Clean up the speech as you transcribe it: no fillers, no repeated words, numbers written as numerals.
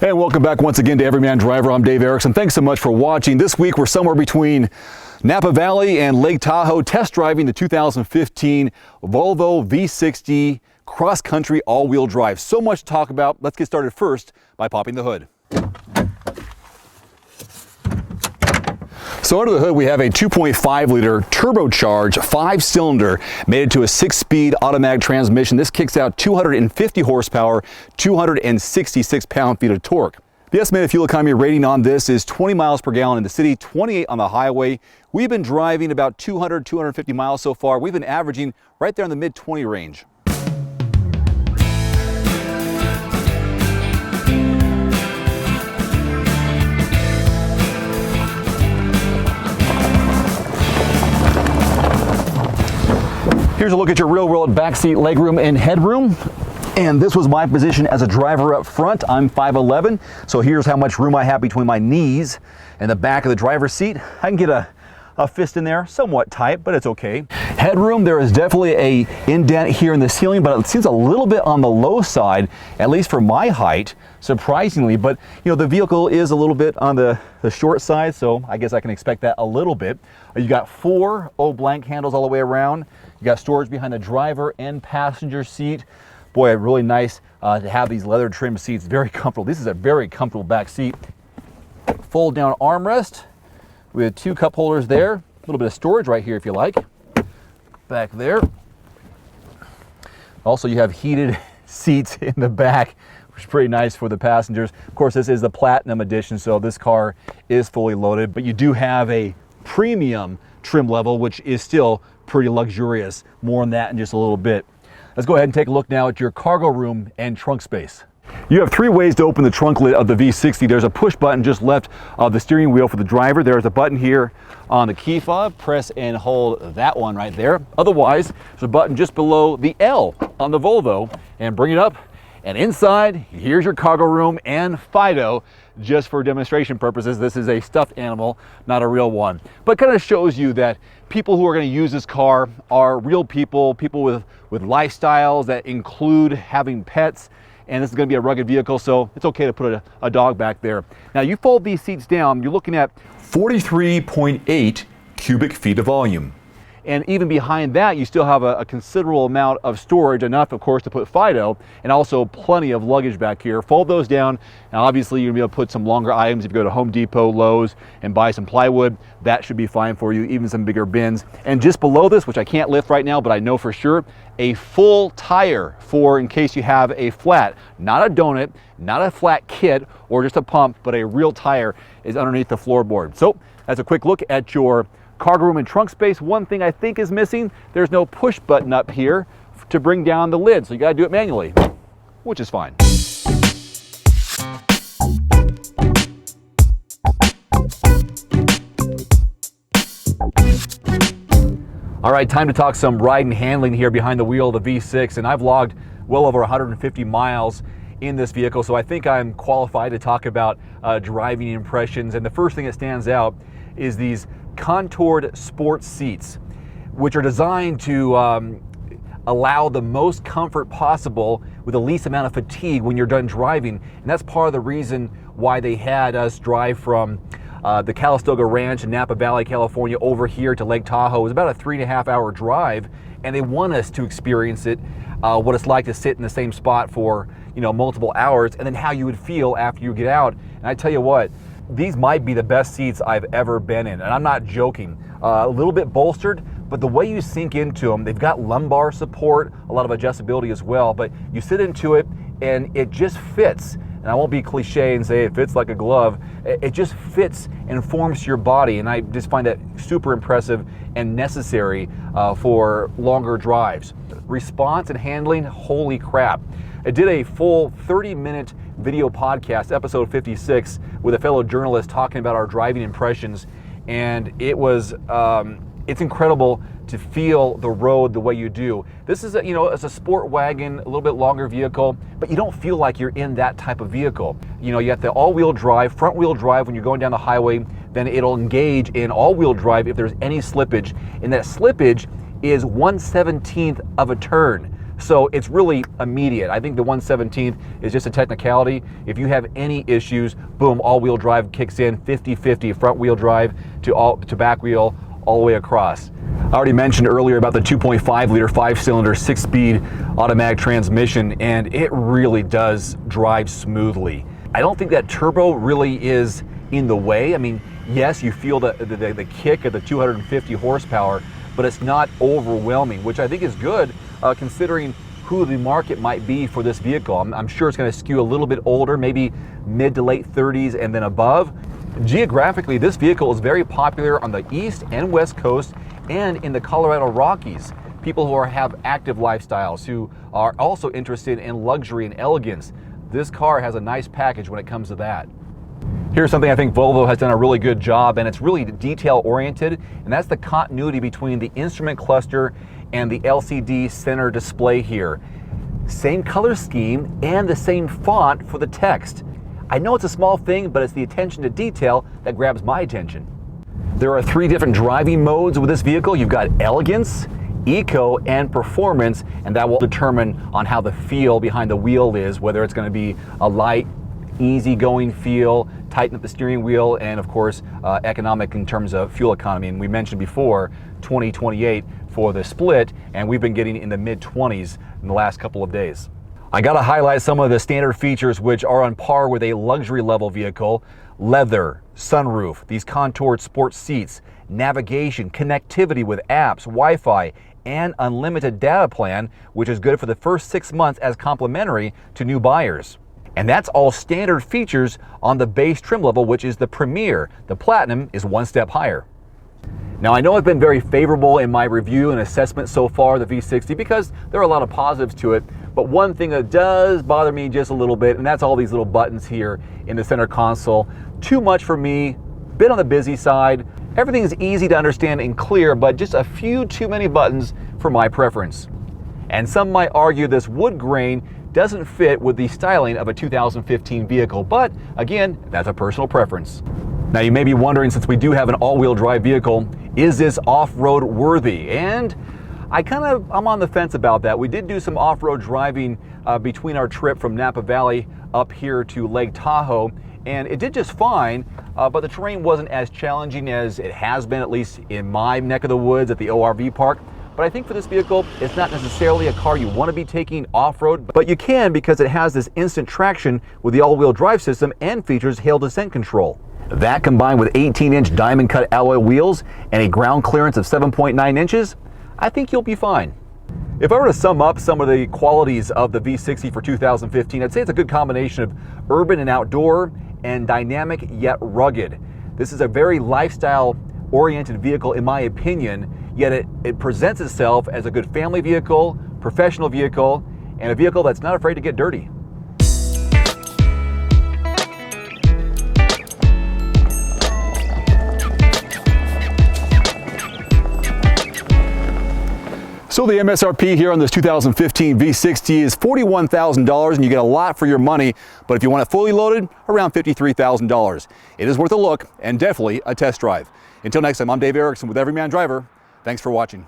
Hey, welcome back once again to Everyman Driver. I'm Dave Erickson. Thanks so much for watching. This week we're somewhere between Napa Valley and Lake Tahoe, test driving the 2015 Volvo V60 cross-country all-wheel drive. So much to talk about. Let's get started first by popping the hood. So under the hood we have a 2.5 liter turbocharged 5-cylinder mated to a 6-speed automatic transmission. This kicks out 250 horsepower, 266 pound-feet of torque. The estimated fuel economy rating on this is 20 miles per gallon in the city, 28 on the highway. We've been driving about 250 miles so far. We've been averaging right there in the mid-20 range. Here's a look at your real-world backseat legroom and headroom. And this was my position as a driver up front. I'm 5'11", so here's how much room I have between my knees and the back of the driver's seat. I can get a fist in there, somewhat tight, but it's okay. Headroom, there is definitely a indent here in the ceiling, but it seems a little bit on the low side, at least for my height, surprisingly. But you know, the vehicle is a little bit on the short side, so I guess I can expect that a little bit. You got 4 blank handles all the way around. You got storage behind the driver and passenger seat. Boy, really nice to have these leather trim seats. Very comfortable. This is a very comfortable back seat. Fold down armrest with 2 cup holders there. A little bit of storage right here if you like. Back there. Also, you have heated seats in the back, which is pretty nice for the passengers. Of course, this is the Platinum Edition, so this car is fully loaded, but you do have a premium trim level, which is still pretty luxurious. More on that in just a little bit. Let's go ahead and take a look now at your cargo room and trunk space. You have 3 ways to open the trunk lid of the V60. There's a push button just left of the steering wheel for the driver. There's a button here on the key fob. Press and hold that one right there. Otherwise, there's a button just below the L on the Volvo, and bring it up. And inside, here's your cargo room and Fido. Just for demonstration purposes, this is a stuffed animal, not a real one. But kind of shows you that people who are going to use this car are real people, people with lifestyles that include having pets. And this is going to be a rugged vehicle, so it's okay to put a dog back there. Now, you fold these seats down, you're looking at 43.8 cubic feet of volume. And even behind that, you still have a considerable amount of storage, enough, of course, to put Fido, and also plenty of luggage back here. Fold those down, and obviously you're gonna be able to put some longer items. If you go to Home Depot, Lowe's, and buy some plywood, that should be fine for you, even some bigger bins. And just below this, which I can't lift right now, but I know for sure, a full tire for in case you have a flat, not a donut, not a flat kit, or just a pump, but a real tire is underneath the floorboard. So that's a quick look at your cargo room and trunk space. One thing I think is missing, there's no push button up here to bring down the lid, so you gotta do it manually, which is fine. All right, time to talk some ride and handling here behind the wheel of the V6, and I've logged well over 150 miles in this vehicle, so I think I'm qualified to talk about driving impressions. And the first thing that stands out is these contoured sports seats, which are designed to allow the most comfort possible with the least amount of fatigue when you're done driving. And that's part of the reason why they had us drive from the Calistoga Ranch in Napa Valley, California, over here to Lake Tahoe. It was about a 3.5-hour drive, and they want us to experience it, what it's like to sit in the same spot for multiple hours, and then how you would feel after you get out. And I tell you what, these might be the best seats I've ever been in, and I'm not joking. A little bit bolstered, but the way you sink into them, they've got lumbar support, a lot of adjustability as well, but you sit into it and it just fits. And I won't be cliche and say it fits like a glove. It just fits and forms your body, and I just find that super impressive and necessary for longer drives. Response and handling, holy crap. I did a full 30-minute video podcast, episode 56, with a fellow journalist talking about our driving impressions, and it was it's incredible to feel the road the way you do. This is it's a sport wagon, a little bit longer vehicle, but you don't feel like you're in that type of vehicle. You have the all-wheel drive, front-wheel drive when you're going down the highway, then it'll engage in all-wheel drive if there's any slippage, and that slippage is 1/17th of a turn. So it's really immediate. I think the 1/17 is just a technicality. If you have any issues, boom, all-wheel drive kicks in, 50-50 front wheel drive to back wheel all the way across. I already mentioned earlier about the 2.5 liter 5-cylinder 6-speed automatic transmission, and it really does drive smoothly. I don't think that turbo really is in the way. I mean, yes, you feel the kick of the 250 horsepower, but it's not overwhelming, which I think is good considering who the market might be for this vehicle. I'm sure it's going to skew a little bit older, maybe mid to late 30s and then above. Geographically, this vehicle is very popular on the East and West Coast and in the Colorado Rockies. People who have active lifestyles, who are also interested in luxury and elegance. This car has a nice package when it comes to that. Here's something I think Volvo has done a really good job, and it's really detail oriented, and that's the continuity between the instrument cluster and the LCD center display here. Same color scheme and the same font for the text. I know it's a small thing, but it's the attention to detail that grabs my attention. There are 3 different driving modes with this vehicle. You've got elegance, eco, and performance, and that will determine on how the feel behind the wheel is, whether it's going to be a light, easy-going feel, tighten up the steering wheel, and of course economic in terms of fuel economy. And we mentioned before 2028 for the split, and we've been getting in the mid-20s in the last couple of days. I got to highlight some of the standard features which are on par with a luxury level vehicle. Leather, sunroof, these contoured sports seats, navigation, connectivity with apps, Wi-Fi, and unlimited data plan, which is good for the first 6 months as complimentary to new buyers. And that's all standard features on the base trim level, which is the Premier. The Platinum is 1 step higher. Now, I know I've been very favorable in my review and assessment so far of the V60 because there are a lot of positives to it, but one thing that does bother me just a little bit, and that's all these little buttons here in the center console. Too much for me, bit on the busy side. Everything is easy to understand and clear, but just a few too many buttons for my preference. And some might argue this wood grain doesn't fit with the styling of a 2015 vehicle, but again, that's a personal preference. Now, you may be wondering, since we do have an all-wheel drive vehicle, is this off-road worthy? And I'm on the fence about that. We did do some off-road driving between our trip from Napa Valley up here to Lake Tahoe, and it did just fine, but the terrain wasn't as challenging as it has been, at least in my neck of the woods at the ORV park. But I think for this vehicle, it's not necessarily a car you want to be taking off-road, but you can because it has this instant traction with the all-wheel drive system and features hail descent control. That combined with 18-inch diamond-cut alloy wheels and a ground clearance of 7.9 inches, I think you'll be fine. If I were to sum up some of the qualities of the V60 for 2015, I'd say it's a good combination of urban and outdoor and dynamic yet rugged. This is a very lifestyle-oriented vehicle in my opinion, yet it presents itself as a good family vehicle, professional vehicle, and a vehicle that's not afraid to get dirty. So the MSRP here on this 2015 V60 is $41,000, and you get a lot for your money, but if you want it fully loaded, around $53,000. It is worth a look and definitely a test drive. Until next time, I'm Dave Erickson with Everyman Driver. Thanks for watching.